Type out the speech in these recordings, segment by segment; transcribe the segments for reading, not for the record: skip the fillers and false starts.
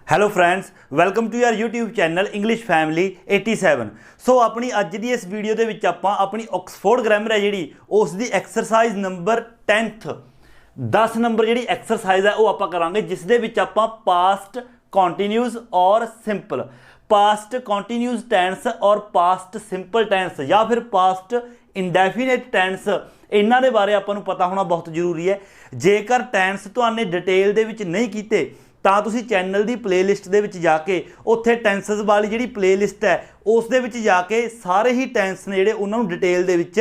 Hello friends, welcome to your YouTube channel English family 87। So अपनी अज की इस वीडियो के विच आपां अपनी ऑक्सफोर्ड ग्रामर है जी उसकी एक्सरसाइज नंबर 10th 10 नंबर जी एक्सरसाइज है वो आप करांगे, जिस दे विच आपां पास्ट कॉन्टीन्यूस और सिंपल, पास्ट कॉन्टीन्यूस टेंस और पास्ट सिंपल टेंस या फिर पास्ट इंडेफिनेट टेंस, इन्हां दे बारे आपां नूं पता होना बहुत जरूरी है। जेकर टेंस तुहाने डिटेल दे विच नहीं कीते ਤਾਂ ਤੁਸੀਂ चैनल की प्लेलिस्ट ਦੇ ਵਿੱਚ ਜਾ ਕੇ ਉੱਥੇ ਟੈਂਸਸ ਵਾਲੀ ਜਿਹੜੀ प्लेलिस्ट है ਉਸ ਦੇ ਵਿੱਚ ਜਾ ਕੇ ਸਾਰੇ ਹੀ ਟੈਂਸ ਨੇ ਜਿਹੜੇ ਉਹਨਾਂ ਨੂੰ ਡਿਟੇਲ ਦੇ ਵਿੱਚ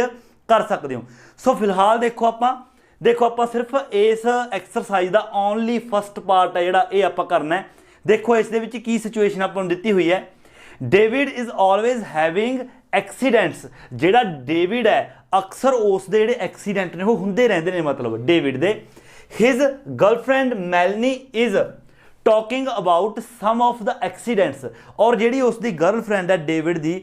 ਕਰ ਸਕਦੇ ਹੋ। ਸੋ ਫਿਲਹਾਲ ਦੇਖੋ ਆਪਾਂ ਸਿਰਫ ਇਸ ਐਕਸਰਸਾਈਜ਼ ਦਾ ਓਨਲੀ ਫਸਟ ਪਾਰਟ ਹੈ ਜਿਹੜਾ ਇਹ ਆਪਾਂ ਕਰਨਾ ਹੈ। ਦੇਖੋ ਇਸ ਦੇ ਵਿੱਚ ਕੀ ਸਿਚੁਏਸ਼ਨ ਆਪਾਂ ਨੂੰ ਦਿੱਤੀ ਹੋਈ ਹੈ। David is always having accidents, ਜਿਹੜਾ ਡੇਵਿਡ ਹੈ ਅਕਸਰ ਉਸ ਦੇ ਜਿਹੜੇ ਐਕਸੀਡੈਂਟ ਨੇ ਉਹ ਹੁੰਦੇ ਰਹਿੰਦੇ ਨੇ, ਮਤਲਬ ਡੇਵਿਡ ਦੇ। His girlfriend Melanie is talking about some of the accidents, और जी उसकी गर्लफ्रेंड है डेविड की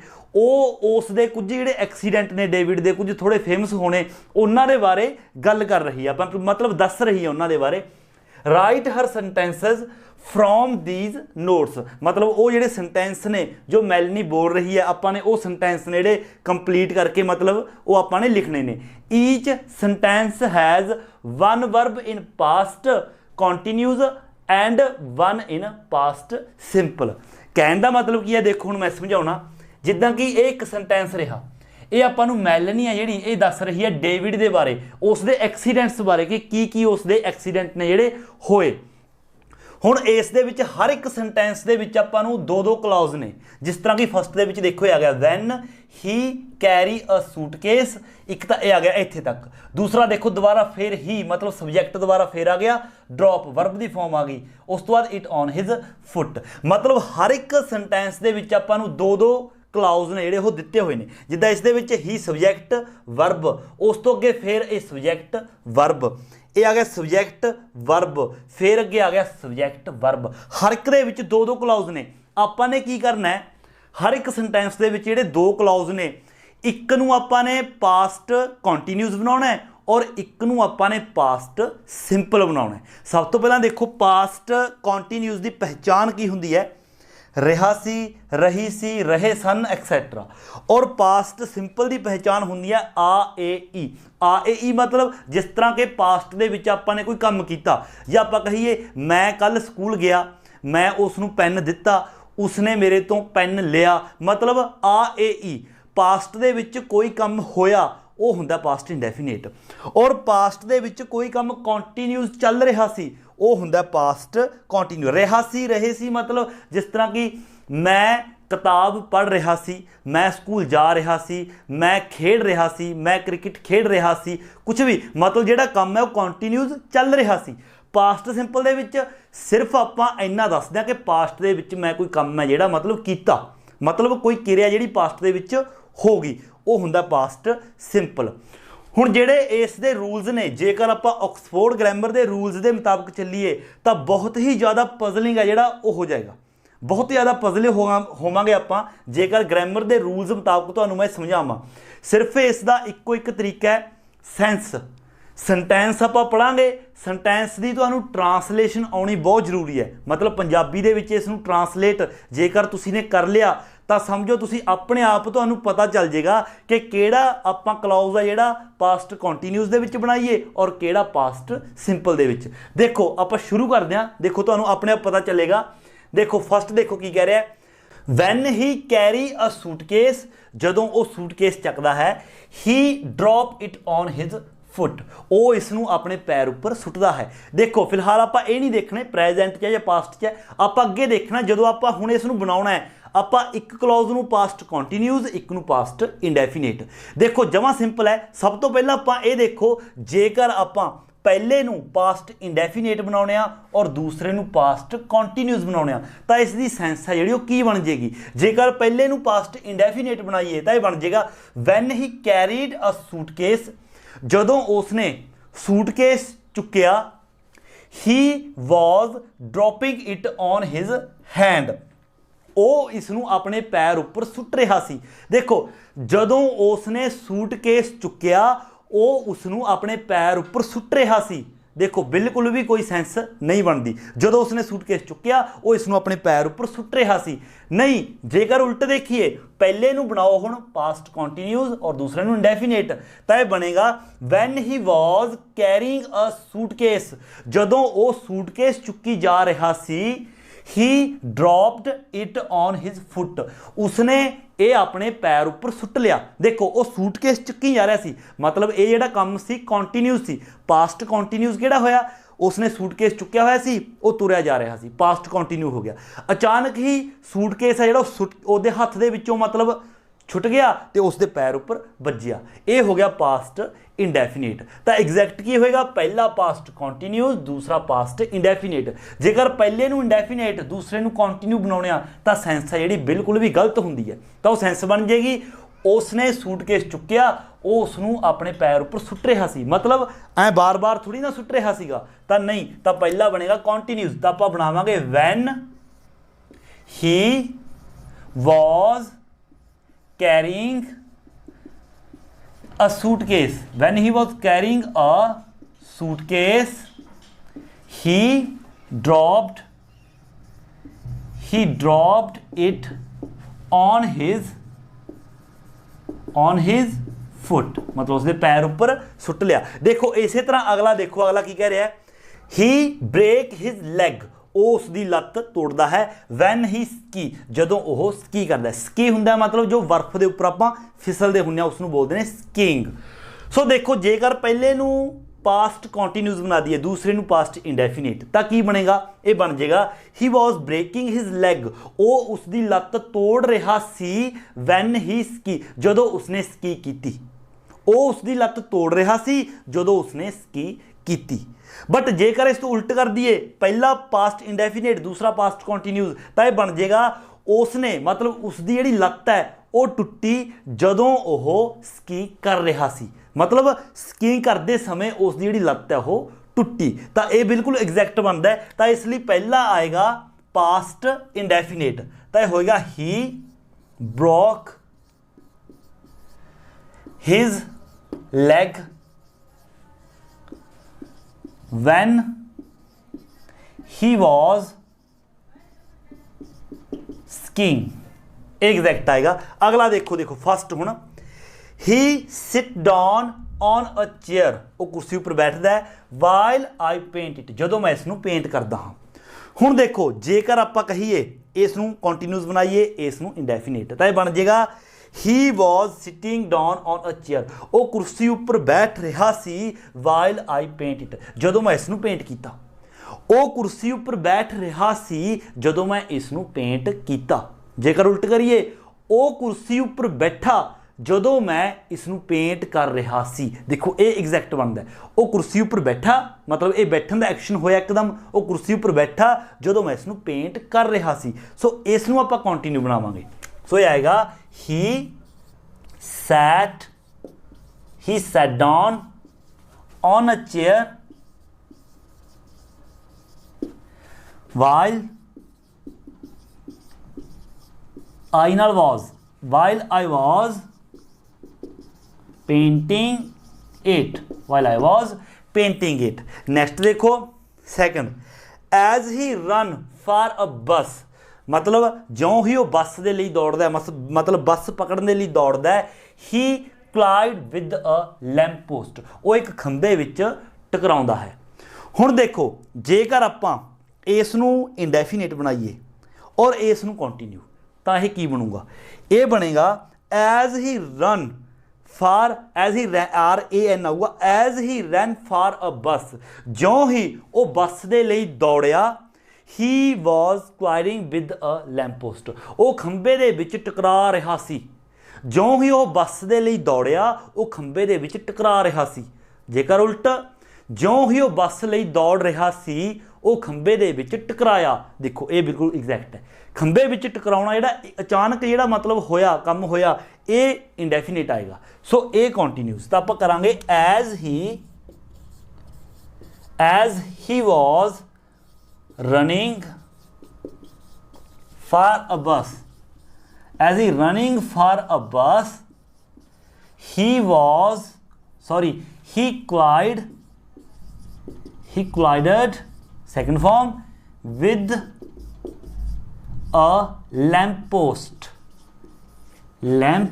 उसके कुछ जोड़े एक्सीडेंट ने डेविड के कुछ थोड़े फेमस होने उन्होंने बारे गल कर रही है, मतलब दस रही है उन्होंने बारे। Right her sentences from these notes, मतलब वो जोड़े सेंटेंस ने जो मैलनी बोल रही है आपने वो सेंटेंस ने जोड़े कंप्लीट करके मतलब वो आपने लिखने ने। Each sentence has one verb in past continuous and one in past simple. कहने का मतलब की है, देखो हुण मैं समझाउणा, जिद्दां कि एक सेंटेंस रहा ये आपां नूं मैलनी है जिहड़ी ये दस रही है डेविड के बारे, उसके एक्सीडेंट्स बारे कि की उसके एक्सीडेंट ने जिहड़े होए। हुण इस दे विच हर एक सेंटेंस दे विच आपां नूं दो दो क्लॉज ने, जिस तरह कि फस्ट दे विच देखो आ गया van he carry a suitcase, एक तो यह आ गया इत्थे तक। दूसरा देखो दोबारा फिर ही मतलब सब्जैक्ट दोबारा फिर आ गया, ड्रॉप वर्ब की फॉर्म आ गई, उस तो बाद इट ऑन हिज फुट। मतलब हर एक सेंटेंस दे विच आपां नूं दो दो क्लाउज ने जिहड़े वो दिते हुए हैं, जिद्दां इस दे विच ही सब्जैक्ट वर्ब, उस तो अगे फिर ये सब्जैक्ट वर्ब, ये आ गया सब्जैक्ट वर्ब, फिर अगे आ गया सब्जैक्ट वर्ब। हर एक दे विच दो दो क्लाउज ने। आपां ने की करना है, हर एक सेंटेंस दे विच जिहड़े दो क्लाउज ने, एक नूं आपां ने पास्ट कॉन्टीन्यूस बनाउणा है और एक नूं आपां ने पास्ट सिंपल बनाउणा है। सब तो पहलां देखो पास्ट कॉन्टीन्यूस की पहचान की हुंदी है, रहा सी, रही सी, रहे सन एक्सैट्रा। और पास्ट सिंपल की पहचान होंगी है आ ए ई। आ ए ई मतलब जिस तरह के पास्ट दे विच आपां ने कोई काम कीता, या आपां कहिए मैं कल स्कूल गया, मैं उसनूं पेन दिता, उसने मेरे तो पेन लिया, मतलब आ ए ई। पास्ट दे विच कोई काम होया वो हुंदा पास्ट इंडेफिनेट, और पास्ट दे विच कोई काम कॉन्टीन्यूस चल रहा सी वो हुंदा पास्ट कॉन्टीन्यू। रहा सी, रहे सी मतलब जिस तरह कि मैं किताब पढ़ रहा सी, मैं स्कूल जा रहा सी, मैं खेड रहा सी, मैं क्रिकेट खेड रहा सी, कुछ भी मतलब जिहड़ा काम है वो कॉन्टीन्यूस चल रहा सी। पास्ट सिंपल दे विच सिर्फ आपां इन्ना दसदे कि पास्ट दे विच मैं कोई काम है जिहड़ा मतलब कीता, मतलब कोई किरिया जिहड़ी पास्ट दे विच होगी वो हुंदा पास्ट सिंपल। हुण जिहड़े इस दे रूल्स ने, जेकर आपां ऑक्सफोर्ड ग्रामर दे रूल्स दे मुताबिक चलीए तो बहुत ही ज़्यादा पजलिंग है जिहड़ा वो हो जाएगा, बहुत ज़्यादा पजले होवांगे आपां जेकर ग्रामर दे रूल्स मुताबिक तुहानूं मैं समझावां। सिर्फ इसका इक्को एक तरीका है, सेंस। सेंटेंस आपां पढ़ांगे, सेंटेंस की तुहानूं ट्रांसलेशन आउणी बहुत जरूरी है, मतलब पंजाबी दे विच इसनूं ट्रांसलेट जेकर तुसीं ने कर लिया तो समझो तुसी अपने आप तुहानूं पता चल जाएगा कि किहड़ा आपां क्लॉज है जिहड़ा पास्ट कॉन्टीन्यूस दे विच बनाइए और किहड़ा पास्ट सिंपल दे विच। देखो आपां शुरू करदे हां, देखो तुहानूं अपने आप पता चलेगा। देखो फस्ट देखो की कह रहा है, when he carry a suitcase, जदों वो सूटकेस चकदा है, he drop it on his foot, वो इसनूं अपने पैर उपर सुटदा है। देखो फिलहाल आपां ये नहीं देखने प्रेजेंट च या पास्ट च, आपां अगे देखना जदों आपां हुण इसनूं बनाउणा है, आपां एक क्लॉज नूं पास्ट कॉन्टीन्यूस, एक नूं पास्ट इंडेफिनेट। देखो जमा सिंपल है। सब तो पहला आपां ये देखो, जेकर आपां पहले नूं पास्ट इंडेफिनेट बनाउणे आ और दूसरे नूं पास्ट कॉन्टीन्यूस बनाउणे आ तां इस दी सेंस है जिहड़ी वो की बन जाएगी। जेकर पहले नूं पास्ट इंडेफिनेट बनाइए तां इह बन जाएगा when he carried a suitcase, जदों उसने सूटकेस चुक्या, he was dropping it on his hand, वो इसनूं अपने पैर उपर सुट रहा सी। देखो जदों उसने सूटकेस चुक्या वो उसनूं अपने पैर उपर सुट रहा सी, देखो बिल्कुल भी कोई सेंस नहीं बनती। जदों उसने सूटकेस चुक्या वो इसनूं अपने पैर उपर सुट रहा सी। नहीं, जेकर उल्ट देखिए, पहले नूं बनाओ हुण पास्ट कॉन्टीन्यूज और दूसरे नूं इंडेफिनेट, तो यह बनेगा when he was carrying a suitcase, जदों वो सूटकेस चुकी जा रहा सी, he dropped it on his foot, उसने ये अपने पैर उपर सुट लिया। देखो वो सूटकेस चुकी जा रहा सी, मतलब ये जिहड़ा काम सी कॉन्टीन्यूज सी। पास्ट कॉन्टीन्यूज किहड़ा होया, उसने सूटकेस चुक्या होया सी, वो तुरया जा रहा सी, पास्ट कॉन्टीन्यू हो गया। अचानक ही सूटकेस है जिहड़ा उहदे हत्थ दे विचों मतलब छुट गया तो उसके पैर उपर वज्जिया, ये हो गया पास्ट इंडेफिनेट। तो एग्जैक्ट की होएगा, पहला पास्ट कॉन्टीन्यूस, दूसरा पास्ट इंडेफिनेट। जेकर पहले नूं इंडेफिनेट दूसरे नूं कॉन्टीन्यू बनाने तो सेंस है जी बिल्कुल भी गलत होंदी है। तो वो सेंस बन जाएगी उसने सूटकेस चुक्या, वो उसनूं अपने पैर उपर सुट रहा सी, मतलब ऐ बार बार थोड़ी ना सुट रहा सीगा। तो नहीं, तो पहला बनेगा कॉन्टीन्यूस, तो आप बनावांगे when he was carrying a suitcase, when he was carrying a suitcase, he dropped it on his foot, मतलब उसने पैर ऊपर सुट लिया। देखो इसी तरह अगला देखो, अगला की कह रहा है, he break his leg, ਉਹ ਉਸ ਦੀ ਲੱਤ ਤੋੜਦਾ ਹੈ। ਵੈਨ ਹੀ ਸਕੀ, ਜਦੋਂ ਉਹ ਸਕੀ ਕਰਦਾ। ਸਕੀ ਹੁੰਦਾ ਮਤਲਬ ਜੋ ਬਰਫ਼ ਦੇ ਉੱਪਰ ਆਪਾਂ ਫਿਸਲਦੇ ਹੁੰਦੇ ਆ, ਉਸ ਨੂੰ ਬੋਲਦੇ ਨੇ ਸਕੀਇੰਗ। ਸੋ ਦੇਖੋ ਜੇਕਰ ਪਹਿਲੇ ਨੂੰ ਪਾਸਟ ਕੰਟੀਨਿਊਸ ਬਣਾ ਦਈਏ, ਦੂਸਰੇ ਨੂੰ ਪਾਸਟ ਇੰਡੈਫੀਨਿਟ, ਤਾਂ ਕੀ ਬਣੇਗਾ, ਇਹ ਬਣ ਜਾਏਗਾ ਹੀ ਵਾਜ਼ ਬ੍ਰੇਕਿੰਗ ਹਿਜ਼ ਲੈਗ, ਉਹ ਉਸ ਦੀ ਲੱਤ ਤੋੜ ਰਿਹਾ ਸੀ। ਵੈਨ ਹੀ ਸਕੀ, ਜਦੋਂ ਉਸਨੇ ਸਕੀ ਕੀਤੀ, ਉਹ ਉਸ ਦੀ ਲੱਤ ਤੋੜ ਰਿਹਾ ਸੀ ਜਦੋਂ ਉਸਨੇ ਸਕੀ ਕੀਤੀ। बट जेकर इस तो उल्ट कर दिए, पहला पास्ट इंडेफिनेट दूसरा पास्ट कॉन्टीन्यूस, तो यह बन जाएगा उसने मतलब उसकी जिहड़ी लत्त है वो टुट्टी जदों ओह स्की कर रहा सी, मतलब स्की करते समय उसकी जिहड़ी लत्त है वो टुट्टी। तो यह बिल्कुल एग्जैक्ट बनता है। तो इसलिए पहला आएगा पास्ट इंडेफिनेट, तो यह होएगा he broke his leg when he was skiing, exact आएगा। अगला देखो, देखो फर्स्ट हुण he sit down on a chair, वो कुर्सी उपर बैठदा है, while I paint it, जदों मैं इसनूं पेंट करदा हाँ। हुण देखो जेकर आपां कहीए इसनूं कंटीन्यूस बनाइए, इसनूं इंडेफिनेट, तो यह बन जाएगा he was sitting down on a chair, वो कुर्सी उपर बैठ रहा सी, while I paint it, जदों मैं इसनूं पेंट कीता। वो कुर्सी उपर बैठ रहा सी जदों मैं इसनूं पेंट कीता। जेकर उल्ट करिए, वो कुर्सी उपर बैठा जदों मैं इसनूं पेंट कर रहा सी। देखो ये एग्जैक्ट बनता है, वो कुर्सी उपर बैठा मतलब ये बैठन का एक्शन होया एकदम, वो कुर्सी उपर बैठा जदों मैं इसनूं पेंट कर रहा सी। सो इसनूं आपां कंटिन्यू बनावांगे। सो ये आएगा he sat down on a chair while I was painting it, next देखो second, as he run for a bus, मतलब ज्यों ही वो बस के लिए दौड़ता है, मतलब बस पकड़ने लिए दौड़ता है, he collide with a lamp post, वो एक खंबे विच टकराउंदा है। हुण देखो जेकर आपां इसनूं इंडेफिनेट बनाइए और इसनूं कंटिन्यू, तो यह की बनूगा, ये बनेगा as he ran for, as he RAN आऊगा, as he ran for a bus, ज्यों ही वो बस के लिए दौड़िया, he was quiring with a lamp post, वो खंबे दे विच टकरा रहा सी। ज्यों ही वो बस के लिए दौड़िया, वो खंबे दे विच टकरा रहा सी। जेकर उल्ट, ज्यों ही वो बस लिए दौड़ रहा सी, वो खंबे दे विच टकराया। देखो ये बिल्कुल एग्जैक्ट है, खंबे विच टकराउणा जिहड़ा अचानक जिहड़ा मतलब होया काम होया, ये इंडेफिनेट आएगा। सो ये कंटिन्यूस, तो आप करांगे as he was running for a bus, as he running for a bus, he he collided, second form, with a lamp post. Lamp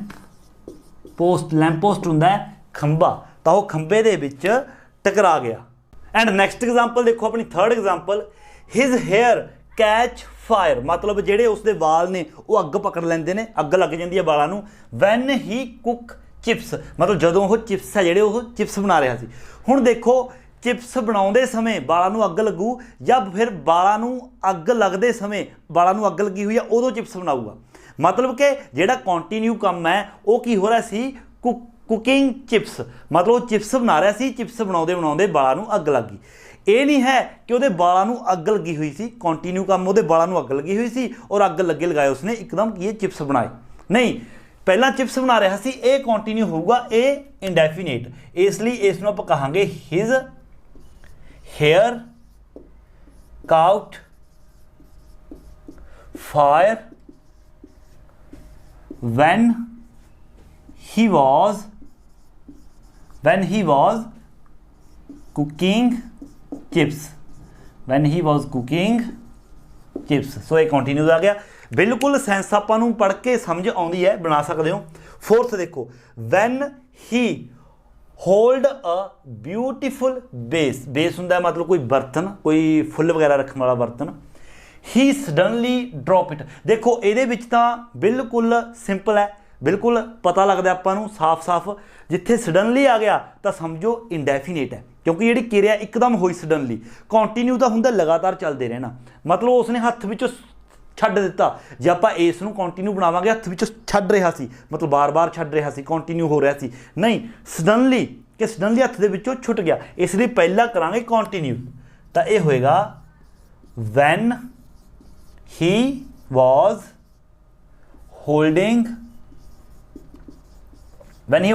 post ਹੁੰਦਾ ਹੈ ਖੰਭਾ, ਤਾਂ ਉਹ ਖੰਭੇ ਦੇ ਵਿੱਚ ਟਕਰਾ ਗਿਆ। ਐਂਡ ਨੈਕਸਟ ਐਗਜ਼ਾਮਪਲ ਦੇਖੋ, ਆਪਣੀ third example, his hair catch fire, ਮਤਲਬ ਜਿਹੜੇ ਉਸਦੇ ਵਾਲ ਨੇ ਉਹ ਅੱਗ ਪਕੜ ਲੈਂਦੇ ਨੇ, ਅੱਗ ਲੱਗ ਜਾਂਦੀ ਹੈ ਵਾਲਾਂ ਨੂੰ। ਵੈਨ ਹੀ ਕੁੱਕ ਚਿਪਸ, ਮਤਲਬ ਜਦੋਂ ਉਹ ਚਿਪਸ ਹੈ ਜਿਹੜੇ ਉਹ ਚਿਪਸ ਬਣਾ ਰਿਹਾ ਸੀ। ਹੁਣ ਦੇਖੋ ਚਿਪਸ ਬਣਾਉਂਦੇ ਸਮੇਂ ਵਾਲਾਂ ਨੂੰ ਅੱਗ ਲੱਗੂ, ਜਾਂ ਫਿਰ ਵਾਲਾਂ ਨੂੰ ਅੱਗ ਲੱਗਦੇ ਸਮੇਂ ਵਾਲਾਂ ਨੂੰ ਅੱਗ ਲੱਗੀ ਹੋਈ ਆ ਉਦੋਂ ਚਿਪਸ ਬਣਾਊਗਾ। ਮਤਲਬ ਕਿ ਜਿਹੜਾ ਕੰਟੀਨਿਊ ਕੰਮ ਹੈ ਉਹ ਕੀ ਹੋ ਰਿਹਾ ਸੀ, ਕੁਕਿੰਗ ਚਿਪਸ, ਮਤਲਬ ਉਹ ਚਿਪਸ ਬਣਾ ਰਿਹਾ ਸੀ, ਚਿਪਸ ਬਣਾਉਂਦੇ ਬਣਾਉਂਦੇ ਵਾਲਾਂ ਨੂੰ ਅੱਗ ਲੱਗ ਗਈ। ਇਹ ਨਹੀਂ ਹੈ ਕਿ ਉਹਦੇ ਵਾਲਾਂ ਨੂੰ ਅੱਗ ਲੱਗੀ ਹੋਈ ਸੀ, ਕੰਟੀਨਿਊ ਕੰਮ ਉਹਦੇ ਵਾਲਾਂ ਨੂੰ ਅੱਗ ਲੱਗੀ ਹੋਈ ਸੀ ਔਰ ਅੱਗ ਲੱਗੇ ਲਗਾਏ ਉਸਨੇ ਇੱਕਦਮ ਕੀ ਇਹ ਚਿਪਸ ਬਣਾਏ, ਨਹੀਂ, ਪਹਿਲਾਂ ਚਿਪਸ ਬਣਾ ਰਿਹਾ ਸੀ, ਇਹ ਕੰਟੀਨਿਊ ਹੋਊਗਾ, ਇਹ ਇੰਡੈਫੀਨੇਟ। ਇਸ ਲਈ ਇਸ ਨੂੰ ਆਪਾਂ ਕਹਾਂਗੇ his hair caught fire when he was cooking chips, so ਇਹ ਕੰਟੀਨਿਊ ਆ ਗਿਆ। ਬਿਲਕੁਲ ਸੈਂਸ ਆਪਾਂ ਨੂੰ ਪੜ੍ਹ ਕੇ ਸਮਝ ਆਉਂਦੀ ਹੈ, ਬਣਾ ਸਕਦੇ ਹੋ। ਫੋਰਥ ਦੇਖੋ, when he hold a beautiful base ਹੁੰਦਾ ਮਤਲਬ ਕੋਈ ਬਰਤਨ, ਕੋਈ ਫੁੱਲ ਵਗੈਰਾ ਰੱਖਣ ਵਾਲਾ ਬਰਤਨ। ਹੀ ਸਡਨਲੀ ਡਰੋਪ ਇਟ, ਦੇਖੋ ਇਹਦੇ ਵਿੱਚ ਤਾਂ ਬਿਲਕੁਲ ਸਿੰਪਲ ਹੈ, ਬਿਲਕੁਲ ਪਤਾ ਲੱਗਦਾ ਆਪਾਂ ਨੂੰ ਸਾਫ਼-ਸਾਫ਼। ਜਿੱਥੇ ਸਡਨਲੀ ਆ ਗਿਆ ਤਾਂ ਸਮਝੋ ਇੰਡੈਫੀਨੇਟ ਹੈ, ਕਿਉਂਕਿ ਜਿਹੜੀ ਕਿਰਿਆ ਇੱਕਦਮ ਹੋਈ ਸਡਨਲੀ। ਕੰਟੀਨਿਊ ਤਾਂ ਹੁੰਦਾ ਲਗਾਤਾਰ ਚੱਲਦੇ ਰਹਿਣਾ, ਮਤਲਬ ਉਸਨੇ ਹੱਥ ਵਿੱਚੋਂ ਛੱਡ ਦਿੱਤਾ। ਜੇ ਆਪਾਂ ਇਸ ਨੂੰ ਕੰਟੀਨਿਊ ਬਣਾਵਾਂਗੇ, ਹੱਥ ਵਿੱਚੋਂ ਛੱਡ ਰਿਹਾ ਸੀ ਮਤਲਬ ਬਾਰ-ਬਾਰ ਛੱਡ ਰਿਹਾ ਸੀ, ਕੰਟੀਨਿਊ ਹੋ ਰਿਹਾ ਸੀ, ਨਹੀਂ ਸਡਨਲੀ, ਕਿ ਸਡਨਲੀ ਹੱਥ ਦੇ ਵਿੱਚੋਂ ਛੁੱਟ ਗਿਆ। ਇਸ ਲਈ ਪਹਿਲਾਂ ਕਰਾਂਗੇ ਕੰਟੀਨਿਊ, ਤਾਂ ਇਹ ਹੋਏਗਾ when he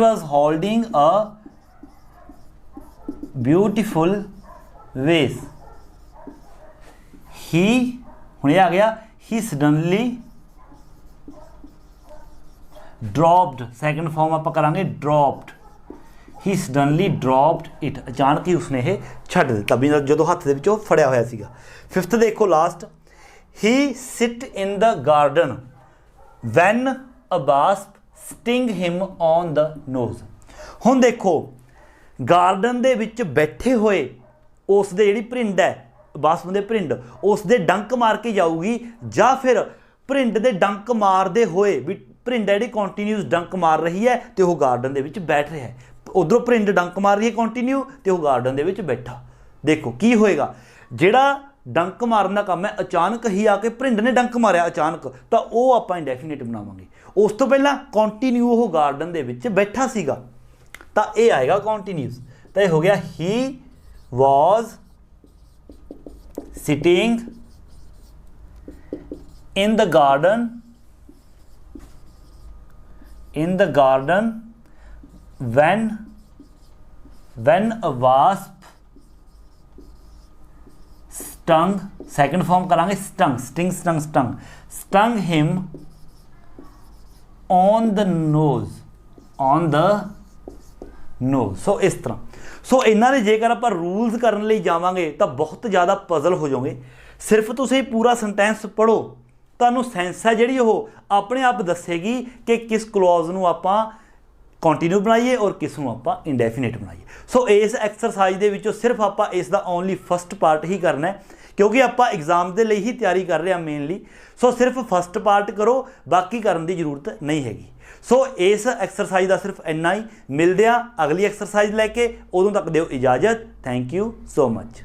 was holding a beautiful vase, he, ਹੁਣ ਇਹ ਆ ਗਿਆ he suddenly dropped, second form ਆਪਾਂ ਕਰਾਂਗੇ dropped, he suddenly dropped it, ਅਚਾਨਕ ਹੀ ਉਸਨੇ ਇਹ ਛੱਡ ਦਿੱਤਾ ਵੀ ਜਦੋਂ ਹੱਥ ਦੇ ਵਿੱਚ ਉਹ ਫੜਿਆ ਹੋਇਆ ਸੀਗਾ। ਫਿਫਥ ਦੇਖੋ last, he sit in the garden when a wasp sting him on the nose। ਹੁਣ ਦੇਖੋ ਗਾਰਡਨ ਦੇ ਵਿੱਚ ਬੈਠੇ ਹੋਏ ਉਸ ਦੇ ਜਿਹੜੀ ਭਰਿੰਡ ਹੈ, ਵਾਸਪ ਦੇ ਭਰਿੰਡ, ਉਸ ਦੇ ਡੰਕ ਮਾਰ ਕੇ ਜਾਊਗੀ, ਜਾਂ ਫਿਰ ਭਰਿੰਡ ਦੇ ਡੰਕ ਮਾਰਦੇ ਹੋਏ ਵੀ ਭਰਿੰਡ ਜਿਹੜੀ ਕੰਟੀਨਿਊਸ ਡੰਕ ਮਾਰ ਰਹੀ ਹੈ ਤੇ ਉਹ ਗਾਰਡਨ ਦੇ ਵਿੱਚ ਬੈਠ ਰਿਹਾ ਹੈ। ਉਧਰੋਂ ਭਰਿੰਡ ਡੰਕ ਮਾਰ ਰਹੀ ਹੈ ਕੰਟੀਨਿਊ ਤੇ ਉਹ ਗਾਰਡਨ ਦੇ ਵਿੱਚ ਬੈਠਾ। ਦੇਖੋ ਕੀ ਹੋਏਗਾ, ਜਿਹੜਾ ਡੰਕ ਮਾਰਨ ਦਾ ਕੰਮ ਹੈ ਅਚਾਨਕ ਹੀ ਆ ਕੇ ਭਰਿੰਡ ਨੇ ਡੰਕ ਮਾਰਿਆ ਅਚਾਨਕ, ਤਾਂ ਉਹ ਆਪਾਂ ਇੰਡੈਫੀਨੇਟ ਬਣਾਵਾਂਗੇ। ਉਸ ਤੋਂ ਪਹਿਲਾਂ ਕੰਟੀਨਿਊ ਉਹ ਗਾਰਡਨ ਦੇ ਵਿੱਚ ਬੈਠਾ ਸੀਗਾ, ਤਾਂ ਇਹ ਆਏਗਾ ਕੰਟੀਨਿਊਸ। ਤਾਂ ਇਹ ਹੋ ਗਿਆ ਹੀ ਵਾਜ਼ sitting in the garden when a wasp stung, second form करांगे stung him on the nose, ਸੋ ਇਸ ਤਰ੍ਹਾਂ। ਸੋ ਇਹਨਾਂ ਦੇ ਜੇਕਰ ਆਪਾਂ ਰੂਲਸ ਕਰਨ ਲਈ ਜਾਵਾਂਗੇ ਤਾਂ ਬਹੁਤ ਜ਼ਿਆਦਾ ਪਜ਼ਲ ਹੋ ਜਾਓਗੇ। ਸਿਰਫ ਤੁਸੀਂ ਪੂਰਾ ਸੈਂਟੈਂਸ ਪੜ੍ਹੋ, ਤੁਹਾਨੂੰ ਸੈਂਸ ਹੈ ਜਿਹੜੀ ਉਹ ਆਪਣੇ ਆਪ ਦੱਸੇਗੀ ਕਿ ਕਿਸ ਕਲੌਜ਼ ਨੂੰ ਆਪਾਂ ਕੰਟੀਨਿਊ ਬਣਾਈਏ ਔਰ ਕਿਸ ਨੂੰ ਆਪਾਂ ਇੰਡੈਫੀਨੇਟ ਬਣਾਈਏ। ਸੋ ਇਸ ਐਕਸਰਸਾਈਜ਼ ਦੇ ਵਿੱਚੋਂ ਸਿਰਫ ਆਪਾਂ ਇਸ ਦਾ ਓਨਲੀ ਫਸਟ ਪਾਰਟ ਹੀ ਕਰਨਾ ਹੈ, ਕਿਉਂਕਿ ਆਪਾਂ ਐਗਜ਼ਾਮ ਦੇ ਲਈ ਹੀ ਤਿਆਰੀ ਕਰ ਰਹੇ ਹਾਂ ਮੇਨਲੀ। ਸੋ ਸਿਰਫ ਫਸਟ ਪਾਰਟ ਕਰੋ, ਬਾਕੀ ਕਰਨ ਦੀ ਜ਼ਰੂਰਤ ਨਹੀਂ ਹੈਗੀ। ਸੋ ਇਸ ਐਕਸਰਸਾਈਜ਼ ਦਾ ਸਿਰਫ ਇੰਨਾ ਹੀ। ਮਿਲਦੇ ਹਾਂ ਅਗਲੀ ਐਕਸਰਸਾਈਜ਼ ਲੈ ਕੇ, ਉਦੋਂ ਤੱਕ ਦਿਓ ਇਜਾਜ਼ਤ। Thank you so much.